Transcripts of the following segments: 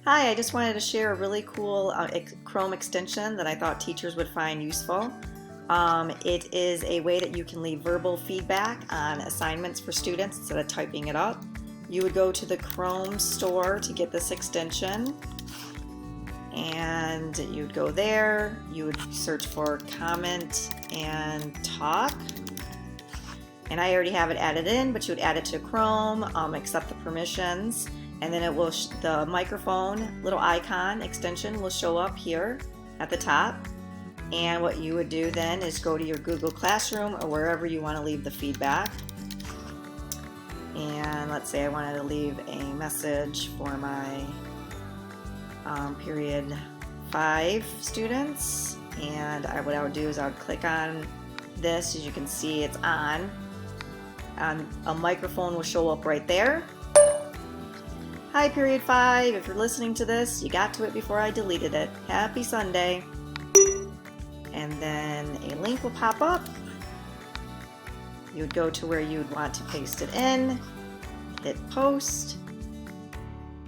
Hi, I just wanted to share a really cool Chrome extension that I thought teachers would find useful. It is a way that you can leave verbal feedback on assignments for students instead of typing it up. You would go to the Chrome store to get this extension, and you'd go there, you would search for comment and talk. And I already have it added in, but you would add it to Chrome, accept the permissions, and then it will the microphone little icon extension will show up here at the top. And what you would do then is go to your Google Classroom or wherever you want to leave the feedback. And let's say I wanted to leave a message for my period 5 students, and what I would do is I would click on this. As you can see, it's on. A microphone will show up right there. Hi period 5, if you're listening to this, you got to it before I deleted it. Happy Sunday. And then a link will pop up. You would go to where you would want to paste it in, hit post.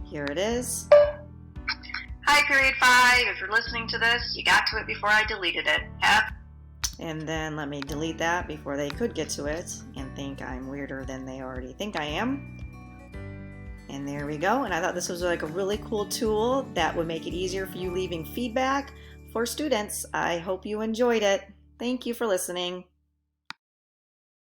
Here it is. Hi period 5, if you're listening to this, you got to it before I deleted it. And then let me delete that before they could get to it and think I'm weirder than they already think I am. And there we go. And I thought this was like a really cool tool that would make it easier for you leaving feedback for students. I hope you enjoyed it. Thank you for listening.